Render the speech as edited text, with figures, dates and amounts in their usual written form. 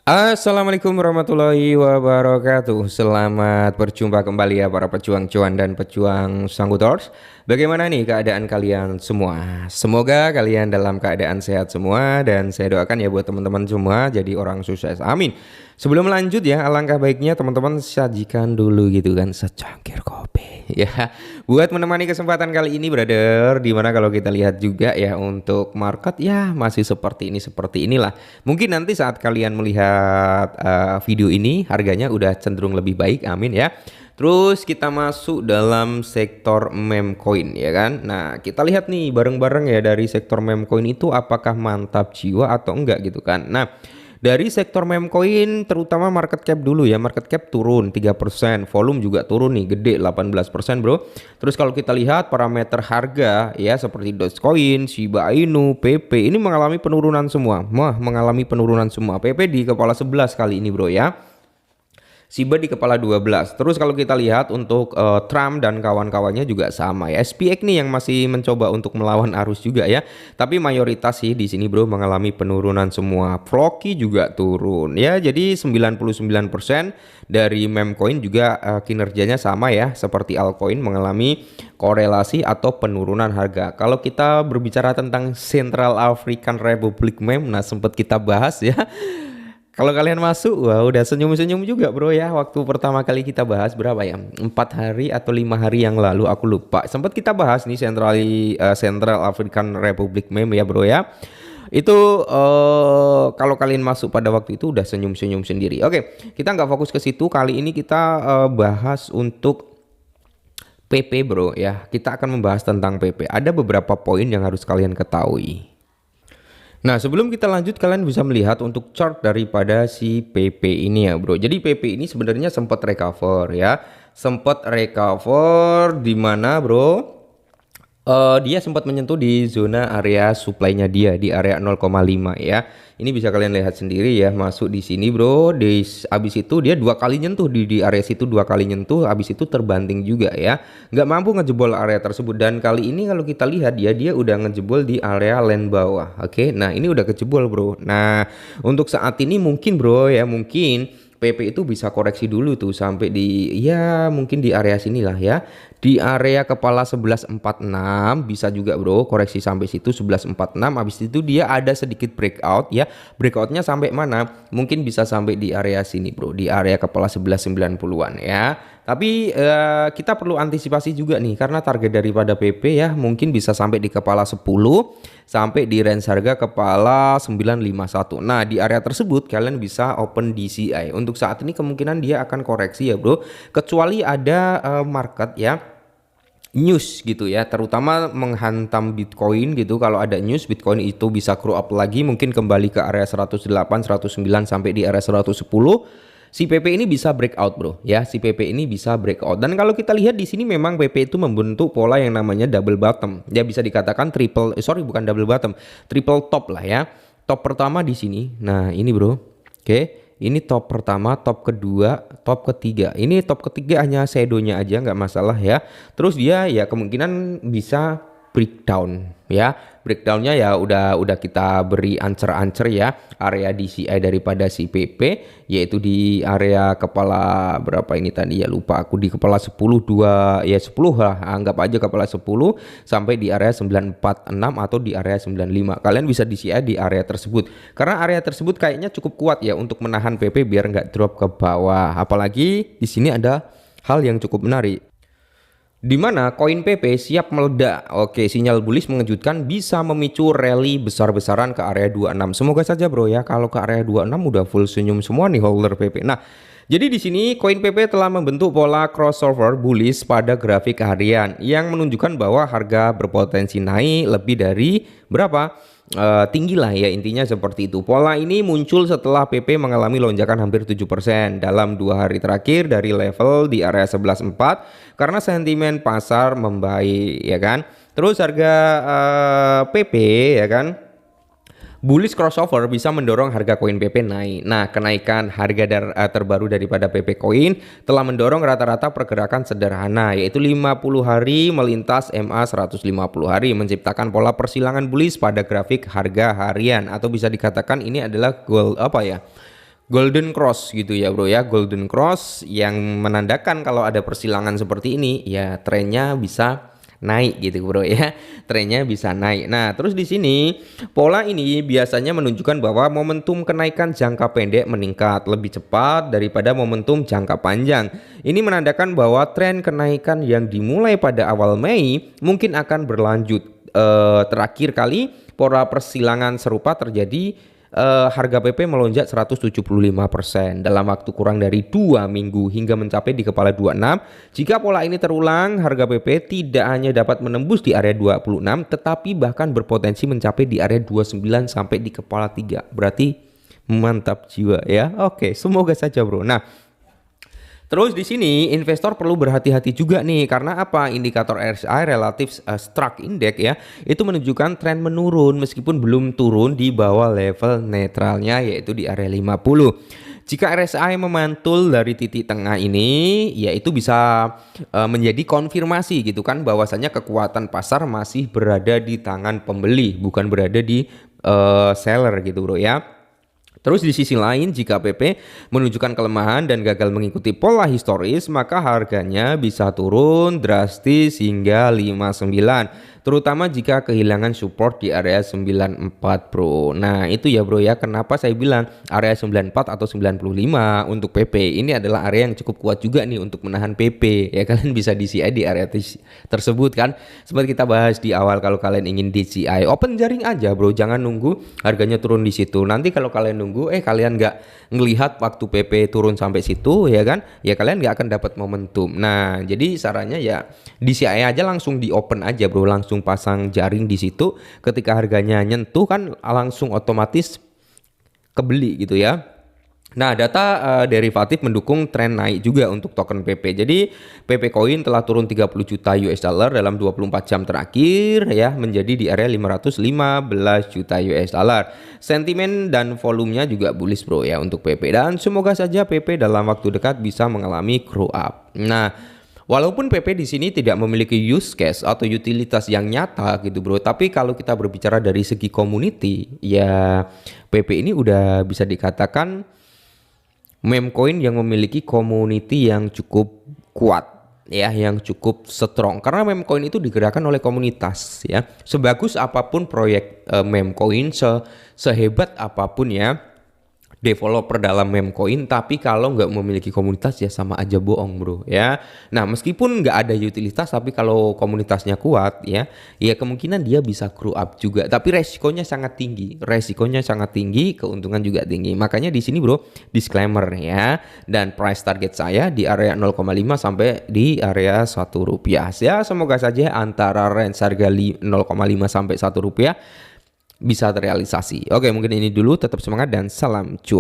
Assalamualaikum warahmatullahi wabarakatuh. Selamat berjumpa kembali ya para pejuang cuan dan pejuang sanggutors. Bagaimana nih keadaan kalian semua? Semoga kalian dalam keadaan sehat semua dan saya doakan ya buat teman-teman semua jadi orang sukses. Amin. Sebelum lanjut ya, alangkah baiknya teman-teman sajikan dulu gitu kan secangkir kopi ya. Buat menemani kesempatan kali ini brother, dimana kalau kita lihat juga ya untuk market ya masih seperti inilah. Mungkin nanti saat kalian melihat video ini harganya udah cenderung lebih baik, amin ya. Terus kita masuk dalam sektor meme coin ya kan. Nah kita lihat nih bareng-bareng ya dari sektor meme coin itu apakah mantap jiwa atau enggak gitu kan. Nah dari sektor meme coin terutama market cap dulu ya. Market cap turun 3%, volume juga turun nih gede 18% bro. Terus kalau kita lihat parameter harga ya seperti Dogecoin, Shiba Inu, PP ini mengalami penurunan semua. Mengalami penurunan semua. PP di kepala 11 kali ini bro ya. Shiba di kepala 12. Terus kalau kita lihat untuk Trump dan kawan-kawannya juga sama ya. SPX nih yang masih mencoba untuk melawan arus juga ya. Tapi mayoritas sih di sini bro mengalami penurunan semua. Floki juga turun ya. Jadi 99% dari meme coin juga kinerjanya sama ya seperti altcoin mengalami korelasi atau penurunan harga. Kalau kita berbicara tentang Central African Republic meme, nah sempat kita bahas ya. Kalau kalian masuk, wah udah senyum-senyum juga bro ya. Waktu pertama kali kita bahas berapa ya? 4 hari atau 5 hari yang lalu aku lupa. Sempat kita bahas nih Central African Republic meme ya bro ya. Itu kalau kalian masuk pada waktu itu udah senyum-senyum sendiri. Oke, kita nggak fokus ke situ. Kali ini kita bahas untuk PP bro ya. Kita akan membahas tentang PP. Ada beberapa poin yang harus kalian ketahui. Nah sebelum kita lanjut kalian bisa melihat untuk chart daripada si PP ini ya bro. Jadi PP ini sebenarnya sempat recover ya. Sempat recover di mana bro? Dia sempat menyentuh di zona area supply-nya dia di area 0,5 ya. Ini bisa kalian lihat sendiri ya, masuk di sini bro. Abis itu dia 2 kali nyentuh di area situ, 2 kali nyentuh, abis itu terbanting juga ya. Nggak mampu ngejebol area tersebut dan kali ini kalau kita lihat dia udah ngejebol di area land bawah. Oke, nah ini udah kejebol bro. Nah untuk saat ini mungkin bro ya mungkin PP itu bisa koreksi dulu tuh sampai di ya mungkin di area sinilah ya. Di area kepala 1146 bisa juga bro koreksi sampai situ 1146. Habis itu dia ada sedikit breakout ya. Breakoutnya sampai mana? Mungkin bisa sampai di area sini bro, di area kepala 1190-an ya. Tapi kita perlu antisipasi juga nih karena target daripada PP ya mungkin bisa sampai di kepala 10 sampai di range harga kepala 951. Nah di area tersebut kalian bisa open DCI. Untuk saat ini kemungkinan dia akan koreksi ya bro, kecuali ada market ya news gitu ya, terutama menghantam Bitcoin gitu. Kalau ada news Bitcoin itu bisa grow up lagi, mungkin kembali ke area 108 109 sampai di area 110. Si PP ini bisa breakout bro ya, si PP ini bisa breakout. Dan kalau kita lihat di sini memang PP itu membentuk pola yang namanya double bottom. Dia bisa dikatakan bukan double bottom, triple top lah ya. Top pertama di sini. Nah, ini bro. Oke. Ini top pertama, top kedua, top ketiga. Ini top ketiga hanya shadownya aja nggak masalah ya. Terus dia ya kemungkinan bisa breakdown ya. Breakdownnya ya udah kita beri ancer-ancer ya area DCI daripada si PP yaitu di area kepala berapa ini tadi ya lupa aku, di kepala 10 2 ya 10 lah, anggap aja kepala 10 sampai di area 946 atau di area 95. Kalian bisa DCI di area tersebut karena area tersebut kayaknya cukup kuat ya untuk menahan PP biar nggak drop ke bawah. Apalagi di sini ada hal yang cukup menarik, di mana koin PP siap meledak. Oke, sinyal bullish mengejutkan bisa memicu rally besar-besaran ke area 26. Semoga saja bro ya, kalau ke area 26 udah full senyum semua nih holder PP. Nah, jadi di sini koin PP telah membentuk pola crossover bullish pada grafik harian yang menunjukkan bahwa harga berpotensi naik lebih dari berapa? Tinggi lah ya, intinya seperti itu. Pola ini muncul setelah PP mengalami lonjakan hampir 7% dalam 2 hari terakhir dari level di area 11.4 karena sentimen pasar membaik ya kan. Terus harga PP ya kan, bullish crossover bisa mendorong harga koin PP naik. Nah, kenaikan harga terbaru daripada PP Coin telah mendorong rata-rata pergerakan sederhana yaitu 50 hari melintas MA 150 hari menciptakan pola persilangan bullish pada grafik harga harian atau bisa dikatakan ini adalah golden cross gitu ya bro ya, golden cross yang menandakan kalau ada persilangan seperti ini ya trennya bisa naik gitu bro ya, trennya bisa naik. Nah terus di sini pola ini biasanya menunjukkan bahwa momentum kenaikan jangka pendek meningkat lebih cepat daripada momentum jangka panjang. Ini menandakan bahwa tren kenaikan yang dimulai pada awal Mei mungkin akan berlanjut. Terakhir kali pola persilangan serupa terjadi, harga PP melonjak 175% dalam waktu kurang dari 2 minggu hingga mencapai di kepala 26. Jika pola ini terulang, harga PP tidak hanya dapat menembus di area 26 tetapi bahkan berpotensi mencapai di area 29 sampai di kepala 3. Berarti mantap jiwa ya. Oke, semoga saja bro. Nah, terus di sini investor perlu berhati-hati juga nih karena apa? Indikator RSI Relative Strike Index ya itu menunjukkan tren menurun meskipun belum turun di bawah level netralnya yaitu di area 50. Jika RSI memantul dari titik tengah ini ya itu bisa menjadi konfirmasi gitu kan bahwasanya kekuatan pasar masih berada di tangan pembeli bukan berada di seller gitu bro ya. Terus di sisi lain jika PP menunjukkan kelemahan dan gagal mengikuti pola historis maka harganya bisa turun drastis hingga 59 terutama jika kehilangan support di area 94 bro. Nah itu ya bro ya kenapa saya bilang area 94 atau 95 untuk PP ini adalah area yang cukup kuat juga nih untuk menahan PP ya. Kalian bisa DCI di area tersebut kan seperti kita bahas di awal. Kalau kalian ingin DCI open jaring aja bro, jangan nunggu harganya turun di situ. Nanti kalau kalian nunggu kalian nggak ngelihat waktu PP turun sampai situ ya kan ya kalian nggak akan dapat momentum. Nah jadi sarannya ya DCI aja langsung di open aja bro, langsung pasang jaring di situ. Ketika harganya nyentuh kan langsung otomatis kebeli gitu ya. Nah data derivatif mendukung tren naik juga untuk token PP. Jadi PP Coin telah turun 30 juta US dollar dalam 24 jam terakhir ya menjadi di area 515 juta US dollar. Sentimen dan volumenya juga bullish bro ya untuk PP dan semoga saja PP dalam waktu dekat bisa mengalami grow up. Nah walaupun PP di sini tidak memiliki use case atau utilitas yang nyata gitu bro, tapi kalau kita berbicara dari segi community ya PP ini udah bisa dikatakan meme coin yang memiliki community yang cukup kuat ya, yang cukup strong karena meme coin itu digerakkan oleh komunitas ya. Sebagus apapun proyek meme coin, sehebat apapun ya developer dalam meme coin, tapi kalau nggak memiliki komunitas ya sama aja bohong bro ya. Nah meskipun nggak ada utilitas tapi kalau komunitasnya kuat ya kemungkinan dia bisa grow up juga, tapi resikonya sangat tinggi, keuntungan juga tinggi. Makanya di sini bro disclaimer ya, dan price target saya di area 0,5 sampai di area 1 rupiah ya. Semoga saja antara range harga 0,5 sampai 1 rupiah bisa terrealisasi. Oke, mungkin ini dulu. Tetap semangat dan salam cuan.